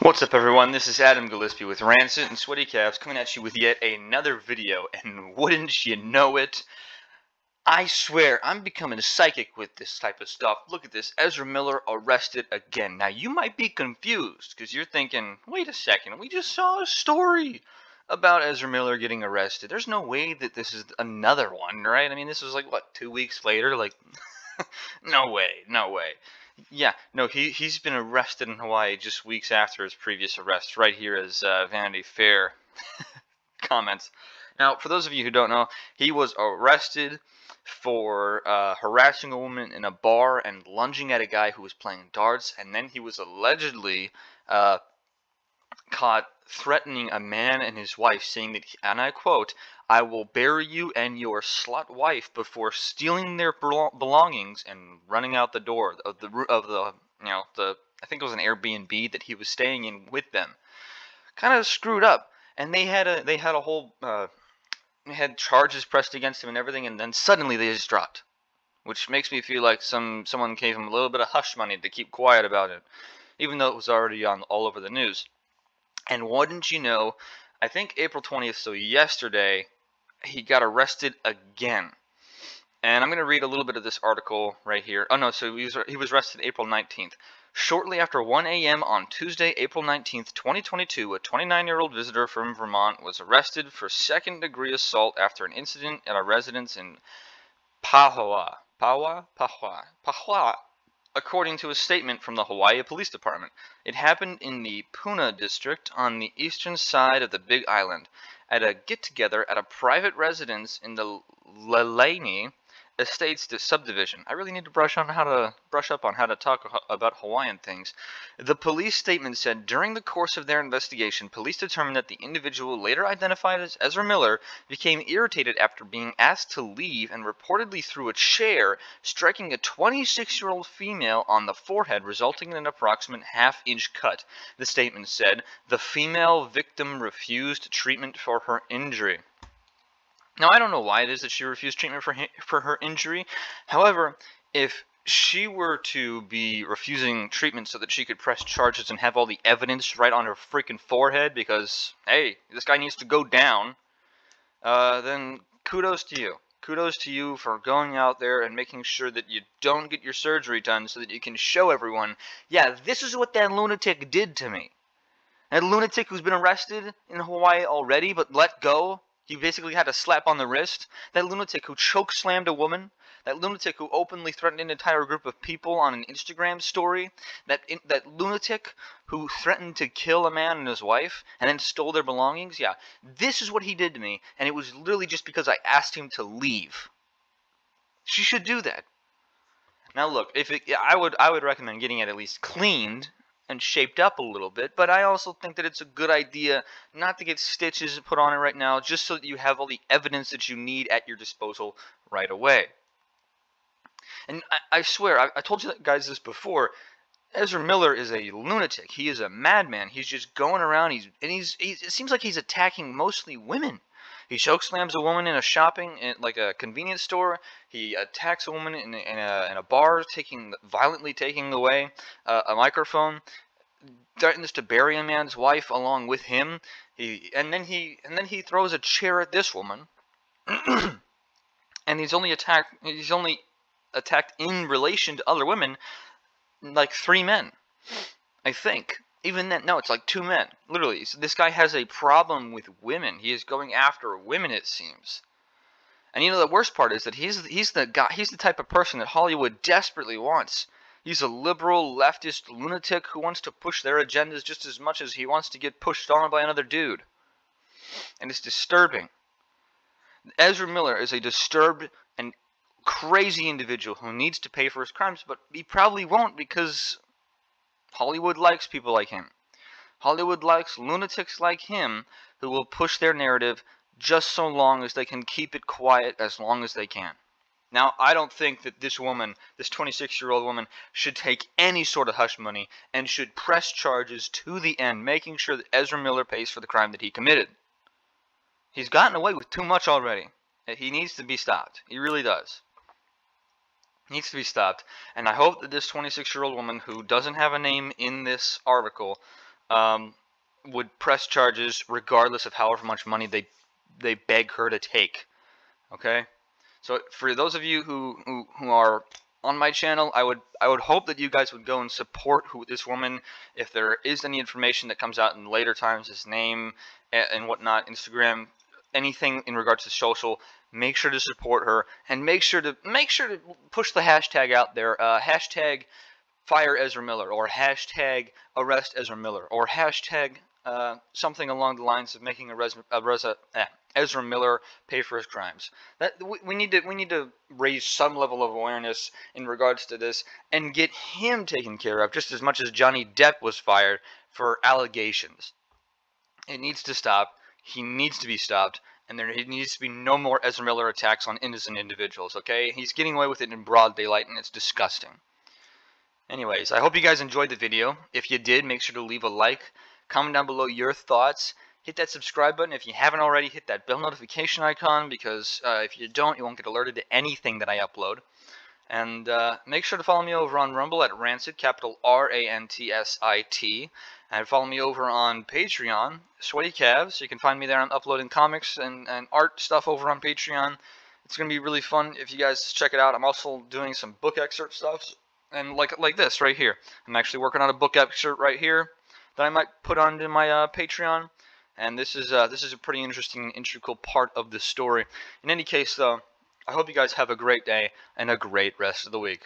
What's up, everyone? This is Adam Gillespie with Rancid and Sweaty Calves coming at you with yet another video, and wouldn't you know it, I swear I'm becoming psychic with this type of stuff. Look at this, Ezra Miller arrested again. Now you might be confused because you're thinking, wait a second, we just saw a story about Ezra Miller getting arrested. There's no way that this is another one, right? I mean, this was like, what, 2 weeks later? Like, no way, no way. Yeah, no, he's been arrested in Hawaii just weeks after his previous arrest. Right here is Vanity Fair comments. Now, for those of you who don't know, he was arrested for harassing a woman in a bar and lunging at a guy who was playing darts, and then he was allegedly caught threatening a man and his wife, saying that, and I quote, "I will bury you and your slut wife," before stealing their belongings and running out the door of the I think it was an Airbnb that he was staying in with them. Kind of screwed up, and they had a whole they had charges pressed against him and everything, and then suddenly they just dropped, which makes me feel like someone gave him a little bit of hush money to keep quiet about it, even though it was already on all over the news. And wouldn't you know, I think April 20th, so yesterday, he got arrested again. And I'm going to read a little bit of this article right here. Oh no, so he was arrested April 19th. Shortly after 1 a.m. on Tuesday, April 19th, 2022, a 29-year-old visitor from Vermont was arrested for second-degree assault after an incident at a residence in Pahoa, according to a statement from the Hawaii Police Department. It happened in the Puna district on the eastern side of the Big Island, at a get-together at a private residence in the Lelani Estates subdivision. I really need to brush up on how to talk about Hawaiian things. The police statement said during the course of their investigation, police determined that the individual, later identified as Ezra Miller, became irritated after being asked to leave and reportedly threw a chair, striking a 26-year-old female on the forehead, resulting in an approximate half-inch cut. The statement said the female victim refused treatment for her injury. Now, I don't know why it is that she refused treatment for her injury. However, if she were to be refusing treatment so that she could press charges and have all the evidence right on her freaking forehead because, hey, this guy needs to go down, then kudos to you. Kudos to you for going out there and making sure that you don't get your surgery done so that you can show everyone, yeah, this is what that lunatic did to me. That lunatic who's been arrested in Hawaii already but let go. He basically had a slap on the wrist. That lunatic who choke-slammed a woman. That lunatic who openly threatened an entire group of people on an Instagram story. That lunatic who threatened to kill a man and his wife and then stole their belongings. Yeah, this is what he did to me, and it was literally just because I asked him to leave. She should do that. Now look, I would recommend getting it at least cleaned and shaped up a little bit, but I also think that it's a good idea not to get stitches put on it right now, just so that you have all the evidence that you need at your disposal right away. And I swear, I told you guys this before, Ezra Miller is a lunatic. He is a madman. He's just going around, it seems like he's attacking mostly women. He chokeslams a woman in like a convenience store. He attacks a woman in a bar, violently taking away a microphone. Threatens to bury a man's wife along with him. And then he throws a chair at this woman. And he's only attacked in relation to other women, like 3 men, I think. Even then, no, it's like 2 men. Literally, so this guy has a problem with women. He is going after women, it seems. And you know, the worst part is that he's the type of person that Hollywood desperately wants. He's a liberal, leftist lunatic who wants to push their agendas just as much as he wants to get pushed on by another dude. And it's disturbing. Ezra Miller is a disturbed and crazy individual who needs to pay for his crimes, but he probably won't because Hollywood likes people like him. Hollywood likes lunatics like him who will push their narrative just so long as they can keep it quiet as long as they can. Now, I don't think that this woman, this 26-year-old woman, should take any sort of hush money and should press charges to the end, making sure that Ezra Miller pays for the crime that he committed. He's gotten away with too much already. He needs to be stopped. He really does. Needs to be stopped, and I hope that this 26-year-old woman who doesn't have a name in this article would press charges regardless of however much money they beg her to take. Okay, so for those of you who are on my channel, I would hope that you guys would go and support this woman. If there is any information that comes out in later times, his name and whatnot, Instagram, anything in regards to social, make sure to support her and make sure to push the hashtag out there. Hashtag fire Ezra Miller, or hashtag arrest Ezra Miller, or hashtag something along the lines of making Ezra Miller pay for his crimes. That we need to raise some level of awareness in regards to this and get him taken care of just as much as Johnny Depp was fired for allegations. It needs to stop. He needs to be stopped, and there needs to be no more Ezra Miller attacks on innocent individuals. Okay, he's getting away with it in broad daylight, and it's disgusting. Anyways, I hope you guys enjoyed the video. If you did, make sure to leave a like. Comment down below your thoughts. Hit that subscribe button if you haven't already. Hit that bell notification icon, because if you don't, you won't get alerted to anything that I upload. And make sure to follow me over on Rumble at Rancid, capital RANTSIT. And follow me over on Patreon, Sweaty Calves. You can find me there. I'm uploading comics and art stuff over on Patreon. It's going to be really fun if you guys check it out. I'm also doing some book excerpt stuff. And like this right here. I'm actually working on a book excerpt right here that I might put onto my Patreon. And this is a pretty interesting and integral part of the story. In any case, though, I hope you guys have a great day and a great rest of the week.